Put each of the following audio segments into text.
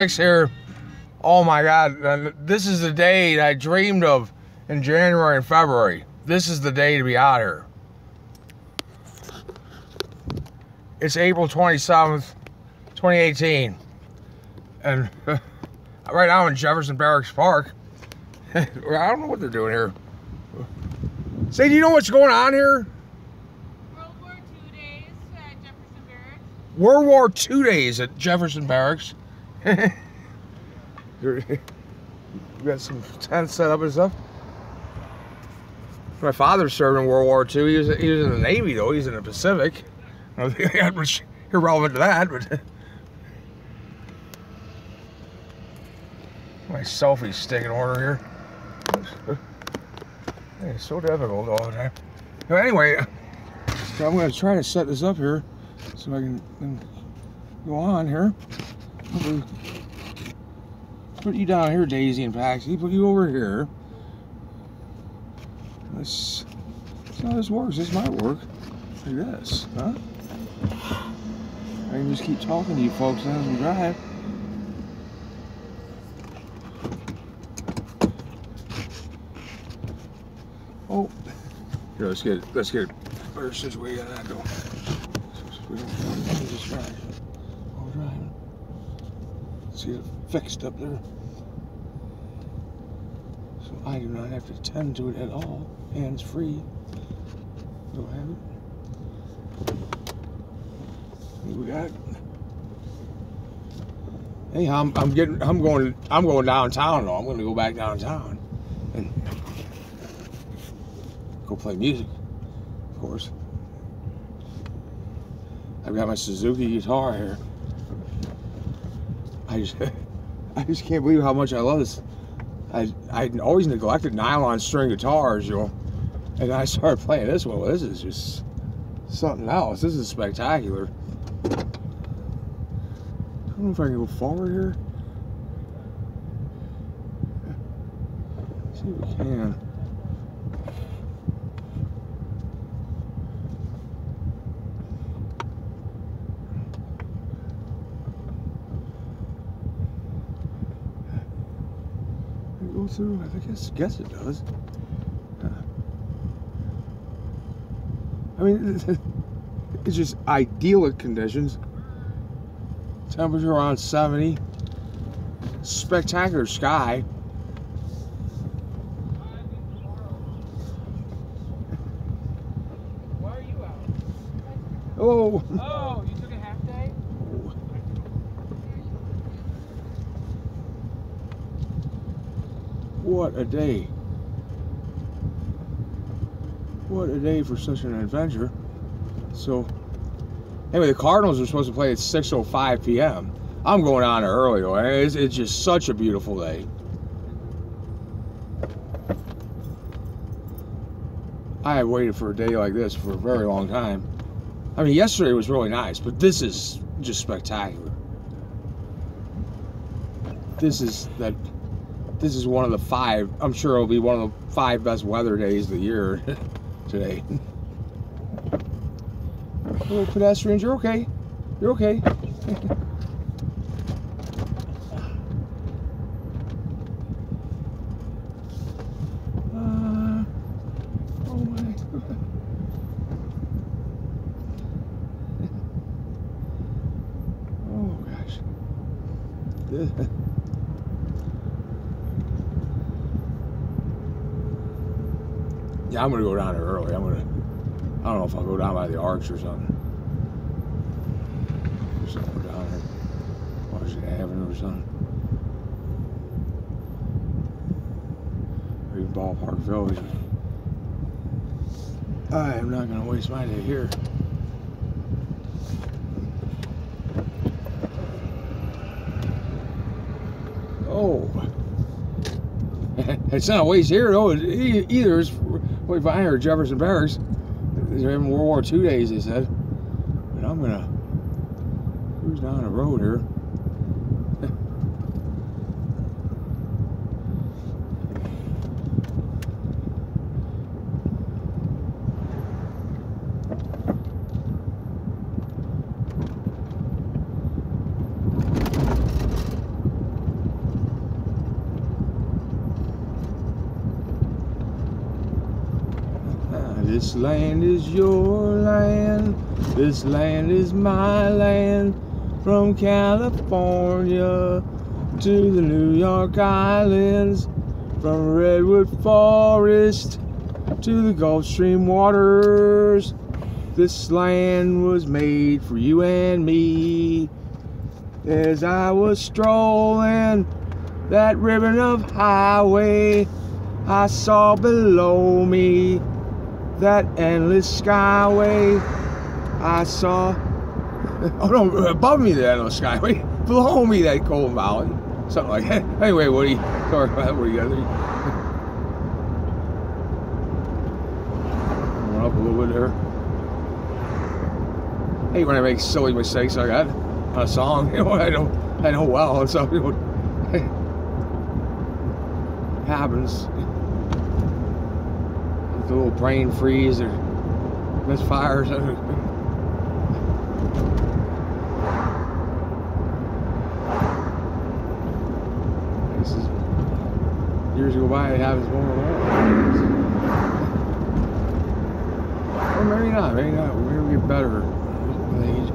Here. Oh my God, this is the day that I dreamed of in January and February. This is the day to be out here. It's April 27th, 2018. And right now I'm in Jefferson Barracks Park. I don't know what they're doing here. Say, do you know what's going on here? World War II days at Jefferson Barracks. World War II days at Jefferson Barracks. We got some tents set up and stuff. My father served in World War II. He was in the Navy though. He's in the Pacific. I don't think that was irrelevant to that, but my selfie stick in order here. Hey, it's so difficult all the time. So anyway, so I'm going to try to set this up here so I can go on here. Put you down here, Daisy and Paxi. Put you over here. That's how this works. This might work like this, huh? I can just keep talking to you folks as we drive. Oh, here, let's get better situated than that though. We don't just drive. All driving. Let's get it fixed up there. So I do not have to tend to it at all. Hands free. Go ahead. What we got? Hey, I'm going downtown though. I'm going to go back downtown and go play music, of course. I've got my Suzuki guitar here. I just can't believe how much I love this. I always neglected nylon string guitars, you know, and I started playing this one. Well, this is just something else. This is spectacular. I don't know if I can go forward here. Let's see if we can. Go through, I guess it does. I mean, it's just idyllic conditions. Temperature around 70. Spectacular sky. Why are you out? Oh. Oh, you took a half day? What a day. What a day for such an adventure. So, anyway, the Cardinals are supposed to play at 6:05 p.m. I'm going on early though. It's just such a beautiful day. I have waited for a day like this for a very long time. I mean, yesterday was really nice, but this is just spectacular. This is one of the 5, I'm sure it'll be one of the 5 best weather days of the year today. Little pedestrians, you're okay. You're okay. Oh my. Oh gosh. Yeah, I'm gonna go down there early. I don't know if I'll go down by the arch or something. Or somewhere down there. Washington Avenue or something. Or even Ballpark Village. I am not gonna waste my day here. Oh. It's not a waste here though. Either it's way behind here at Jefferson Barracks. They're having World War II days, they said. But I'm gonna cruise down the road here. This land is your land, this land is my land, from California to the New York Islands, from Redwood Forest to the Gulf Stream waters. This land was made for you and me. As I was strolling that ribbon of highway, I saw below me that endless skyway. I saw, oh no, above me that endless skyway, below me that cold valley, something like that. Anyway, Woody, sorry about that, what do you got there? Up a little bit there. I hate when I make silly mistakes like that on a song. You know, I know well, and so, you know, it happens. The little brain freeze or misfires. This is, years go by, it happens more and more. Or maybe not, maybe not. Maybe we get better with age.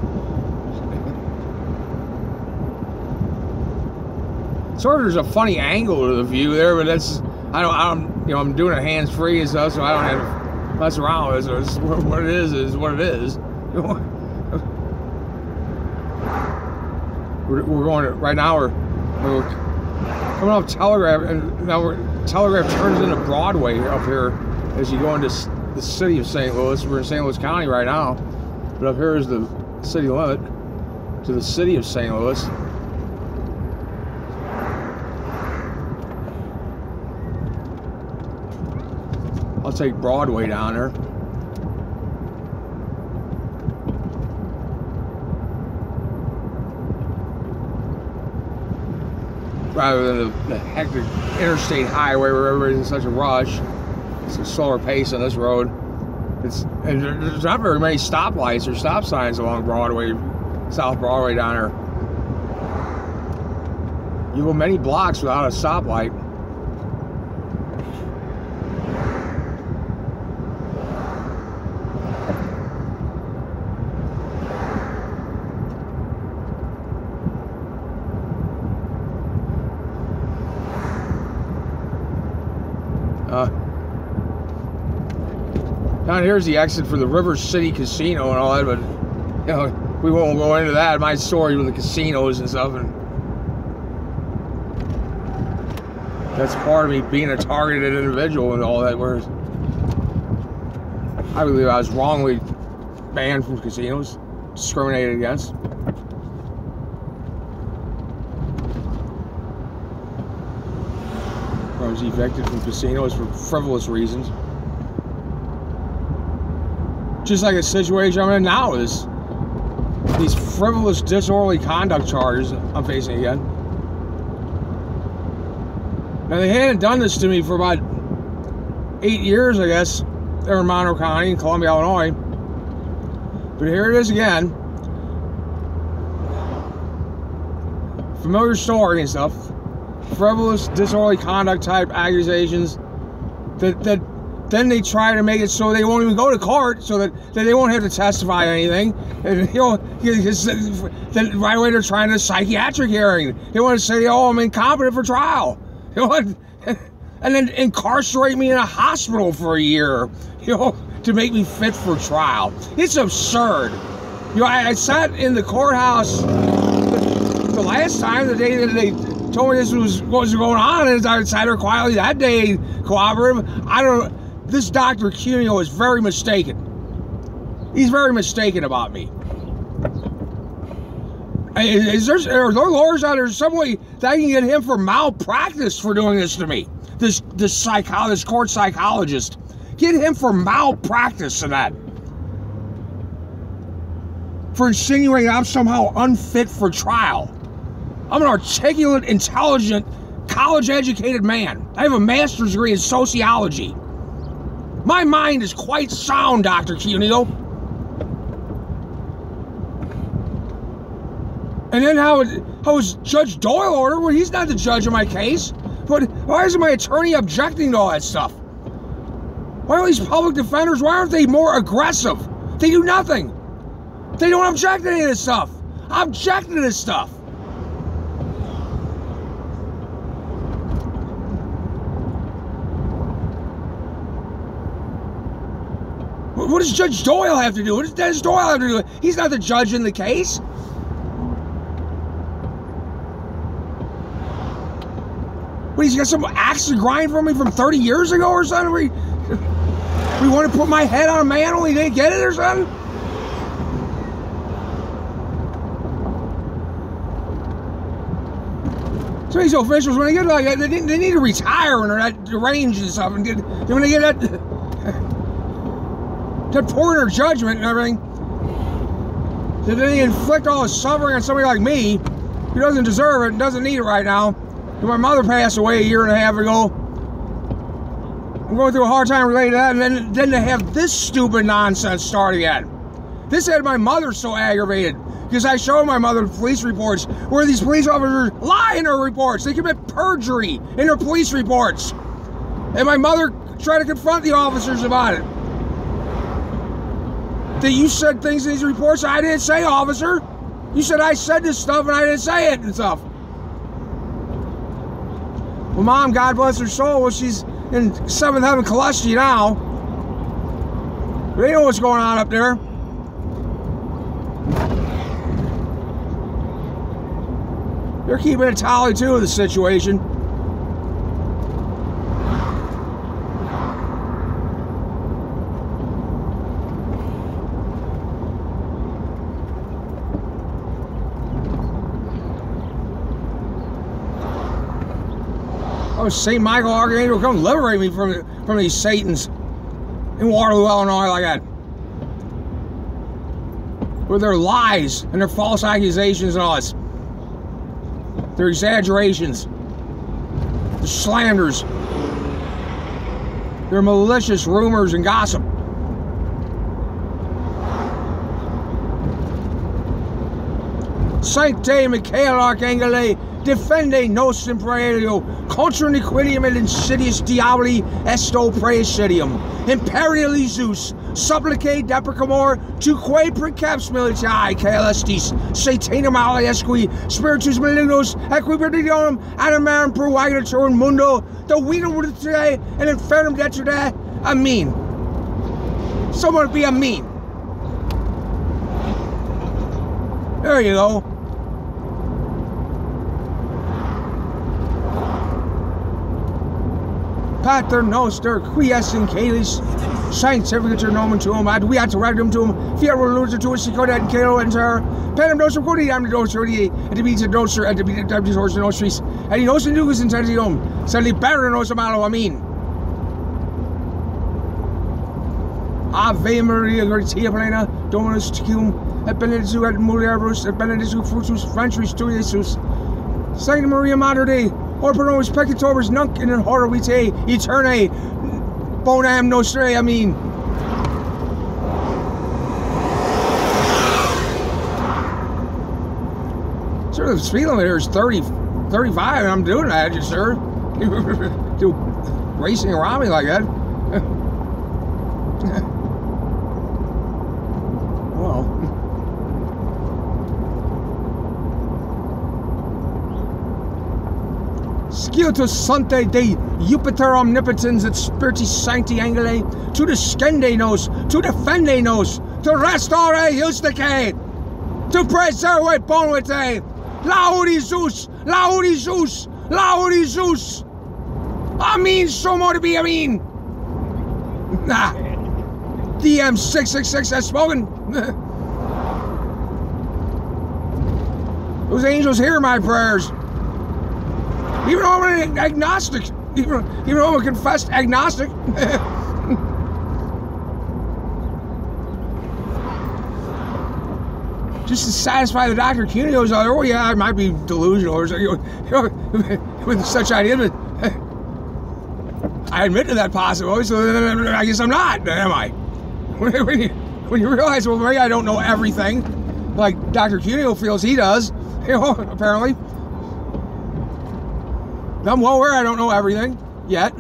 Sort of, there's a funny angle to the view there, but that's, I don't, you know, I'm doing it hands-free and stuff, so I don't have to mess around with it. So it's, what it is what it is. We're going to, right now we're coming off Telegraph, and now Telegraph turns into Broadway up here as you go into the city of St. Louis. We're in St. Louis County right now, but up here is the city limit to the city of St. Louis. I'll take Broadway down there. Rather than the hectic interstate highway where everybody's in such a rush. It's a slower pace on this road. And there's not very many stoplights or stop signs along Broadway, South Broadway down there. You go many blocks without a stoplight. Down here's the exit for the River City Casino and all that, but you know, we won't go into that. My story with the casinos and stuff, and that's part of me being a targeted individual and all that. Where I believe I was wrongly banned from casinos, discriminated against. I was evicted from casinos for frivolous reasons. Just like a situation I'm in now is these frivolous disorderly conduct charges I'm facing again. Now they hadn't done this to me for about 8 years, I guess, there in Monroe County in Columbia, Illinois. But here it is again. Familiar story and stuff. Frivolous disorderly conduct type accusations that then they try to make it so they won't even go to court, so that they won't have to testify or anything. And, you know, then right away they're trying a psychiatric hearing. They want to say, oh, I'm incompetent for trial. You know, and then incarcerate me in a hospital for a year, you know, to make me fit for trial. It's absurd. You know, I sat in the courthouse the last time, the day that they told me this was what was going on, and I sat there quietly that day, cooperative. I don't. This Dr. Cuneo is very mistaken. He's very mistaken about me. Are there lawyers out there some way that I can get him for malpractice for doing this to me? This court psychologist. Get him for malpractice in that. For insinuating I'm somehow unfit for trial. I'm an articulate, intelligent, college-educated man. I have a master's degree in sociology. My mind is quite sound, Dr. Cuneo. And then how is Judge Doyle order? Well, he's not the judge of my case. But why isn't my attorney objecting to all that stuff? Why are these public defenders, why aren't they more aggressive? They do nothing. They don't object to any of this stuff. I object to this stuff. What does Judge Doyle have to do? What does Dennis Doyle have to do? He's not the judge in the case. What, he's got some axe to grind for me from 30 years ago or something? We want to put my head on a mantle and he didn't get it or something? Some of these officials, when they get like that, they need to retire when they're that deranged and stuff. And when they get that poor in their judgment and everything, that they inflict all the suffering on somebody like me who doesn't deserve it and doesn't need it right now. My mother passed away a year and a half ago. I'm going through a hard time related to that, and then to have this stupid nonsense start again. This had my mother so aggravated because I showed my mother police reports where these police officers lie in their reports. They commit perjury in their police reports. And my mother tried to confront the officers about it. That you said things in these reports I didn't say, officer. You said I said this stuff and I didn't say it and stuff. Well, Mom, God bless her soul, well, she's in 7th heaven Calustri now. They know what's going on up there. They're keeping a tally, too, of the situation. Oh, St. Michael Archangel, come liberate me from these Satans in Waterloo, Illinois, like that. With their lies and their false accusations and all this. Their exaggerations. Their slanders. Their malicious rumors and gossip. Sancte Michael Archangele, defende nos imperio, contra iniquitium et insidious diaboli esto praesidium. Imperiali Zeus, supplicate deprecamor, tuque precaps militae caelestis, satanum aliesqui, spiritus malignos, equiperdionum, animarum provigator mundo, the winum today, and infernum detrida. Amen. Someone be amen. There you go. Pater noster, qui est in caelis, sanctificator nomen tuum, ad viat rectum tuum, fiat volutus tuus sicodat in caelo enter, penem nostrum quotidianum docerie, et debita docer, et debita debitor nostris, et in nos inducus in tentium, sed libera nos a malo, amen. Ave Maria, gratia plena, Dominus tecum, et benedictus et mulieribus, et benedictus fructus ventris tui, Jesus. Sancta Maria Mater Dei, or pro nobis peccatoribus nunc in horror vitae aeternae bonam nostrae, amen. Sir, the speed limit here is 30, 35, and I'm doing that, just sir. Do racing around me like that. Well. Sciutus Sancte Dei Jupiter omnipotens et spiritus sancti angeli, to descende nos, to defende nos, to restore justice, to preserve bonite, laudi Zeus, laudi Zeus, laudi Zeus. Amen, so more to be amen. Nah. DM666 has spoken. Those angels hear my prayers. Even though I'm an agnostic, even though I'm a confessed agnostic. Just to satisfy the Dr. Cuneo's other, oh yeah, I might be delusional or something, with such ideas, but I admit to that possibility, so I guess I'm not, am I? When you realize, well, maybe I don't know everything, like Dr. Cuneo feels he does, apparently. I'm well aware I don't know everything yet,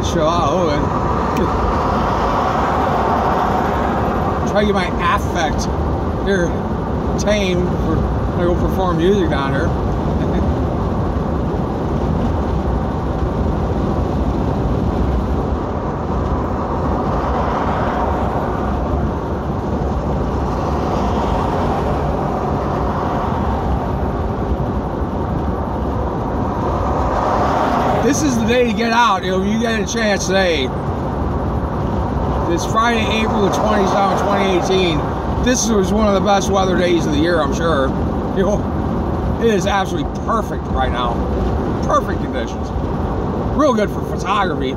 try to chill out a little bit. Try to get my affect here tamed for when I go perform music down here. This is the day to get out. You know, you get a chance today. This Friday, April the 27th, 2018. This was one of the best weather days of the year, I'm sure. You know, it is absolutely perfect right now. Perfect conditions. Real good for photography.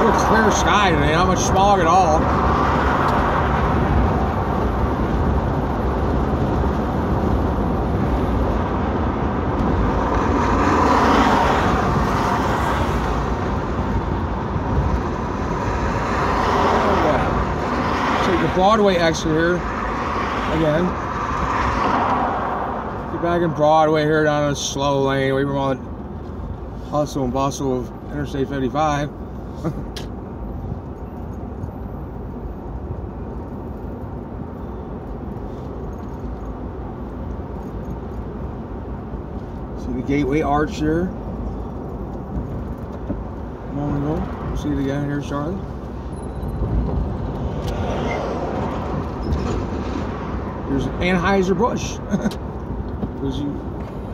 Real clear sky today, not much smog at all. Broadway exit here again. Get back in Broadway here down a slow lane away from all the hustle and bustle of Interstate 55. See the Gateway Arch here. A moment ago. We'll see it again here shortly. There's Anheuser-Busch. Those you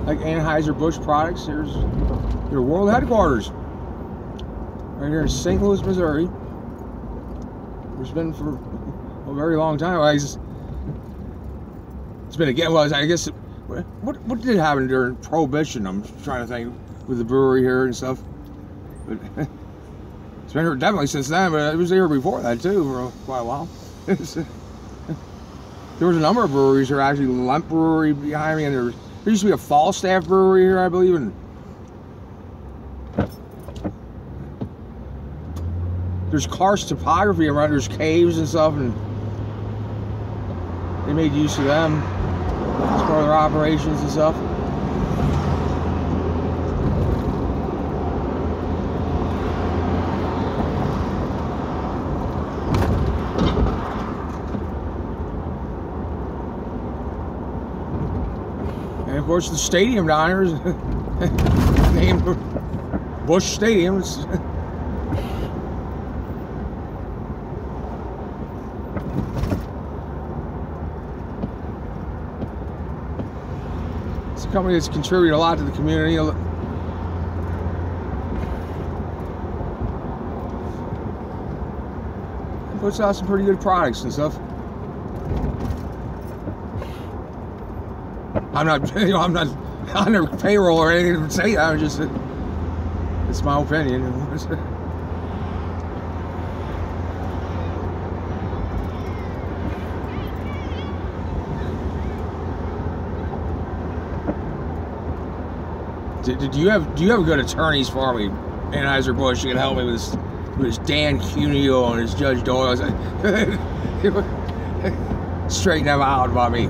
like Anheuser-Busch products, here's your world headquarters. Right here in St. Louis, Missouri. It's been for a very long time. It's been again, well, I guess, what did happen during Prohibition? I'm trying to think, with the brewery here and stuff. But it's been here definitely since then, but it was here before that too, for quite a while. There was a number of breweries here, actually. Lemp Brewery behind me, and there used to be a Falstaff Brewery here, I believe. And there's karst topography around. There's caves and stuff, and they made use of them as part of their operations and stuff. And of course, the stadium down here is named Busch Stadium. It's a company that's contributed a lot to the community. It puts out some pretty good products and stuff. I'm not, you know, I'm not on their payroll or anything to say that. I'm just, it's my opinion. Do you have good attorneys for me, Anheuser-Busch? You can help me with this Dan Cuneo and his Judge Doyle. Straighten them out about me.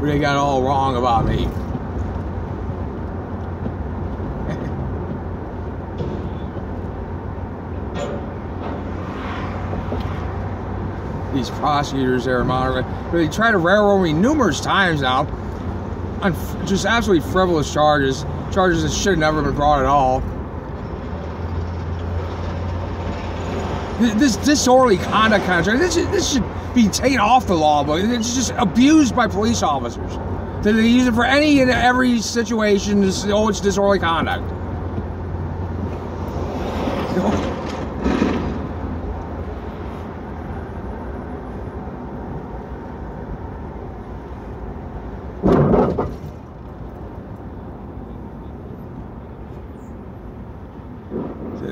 They got all wrong about me. These prosecutors there in Monterey, they try to railroad me numerous times now on just absolutely frivolous charges that should have never been brought at all. This disorderly conduct contract, this should be taken off the law, but it's just abused by police officers. They use it for any and every situation. Oh, it's disorderly conduct.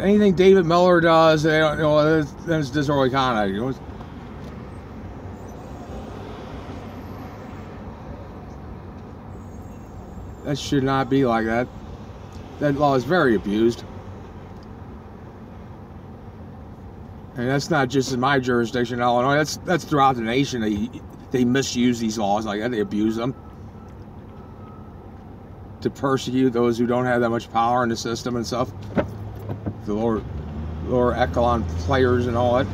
Anything David Mueller does, they don't, you know, then it's disorderly conduct. You know? That should not be like that. That law is very abused. And that's not just in my jurisdiction, Illinois. That's throughout the nation. They misuse these laws like that. They abuse them to persecute those who don't have that much power in the system and stuff. The lower echelon players and all that.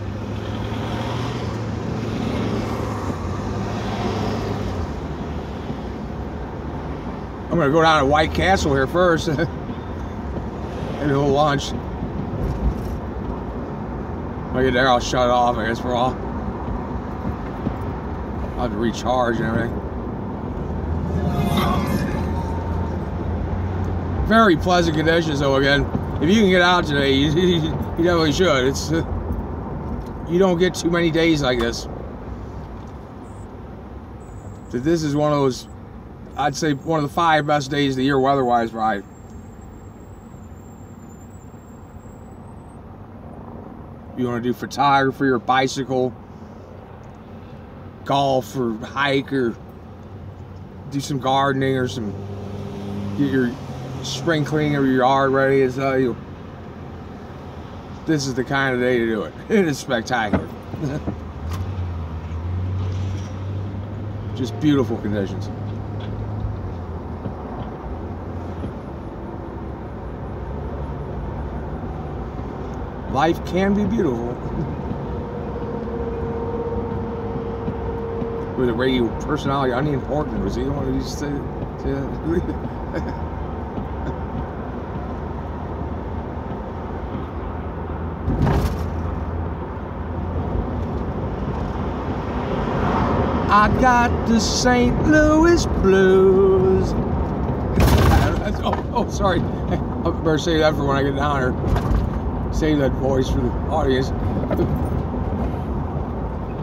I'm gonna go down to White Castle here first. Maybe a little lunch. When I get there, I'll shut it off, I guess, for all. I'll have to recharge and everything. Very pleasant conditions, though, again. If you can get out today, you definitely should. It's you don't get too many days like this. So this is one of those, I'd say, one of the 5 best days of the year weather-wise, right? You want to do photography or bicycle, golf or hike, or do some gardening or some, get your spring cleaning of your yard ready. Is this is the kind of day to do it. It is spectacular. Just beautiful conditions. Life can be beautiful. With a radio personality, unimportant. Was he the one who used to say that? I got the St. Louis blues. Oh, sorry. I better save that for when I get down here. Save that voice for the audience.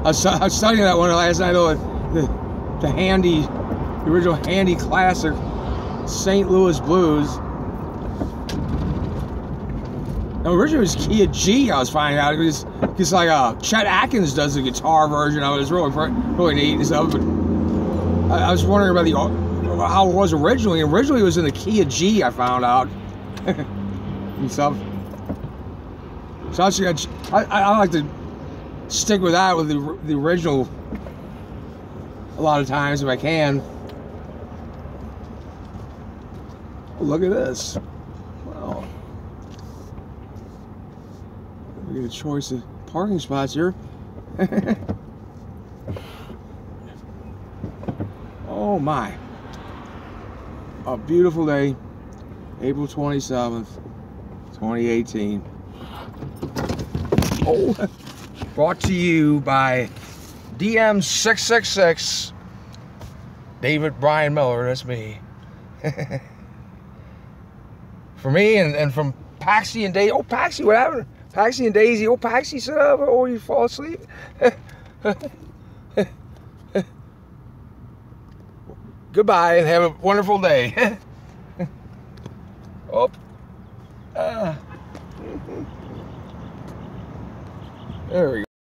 I was studying that one last night, though. The original Handy classic, St. Louis blues. Now, originally it was key of G, I was finding out. It was just like Chet Atkins does the guitar version of it. It's really neat and stuff. But I was wondering about how it was originally. Originally it was in the key of G, I found out. And stuff. So I like to stick with that, with the original, a lot of times if I can. Oh, look at this. Wow. We get a choice of parking spots here. Oh my. A beautiful day. April 27th, 2018. Oh, brought to you by DM666. David Brian Mueller, that's me. For me and from Paxi and Daisy. Oh, Paxi, what happened? Paxi and Daisy. Oh, Paxi, sit up. Oh, you fall asleep. Goodbye and have a wonderful day. Oh. There we go.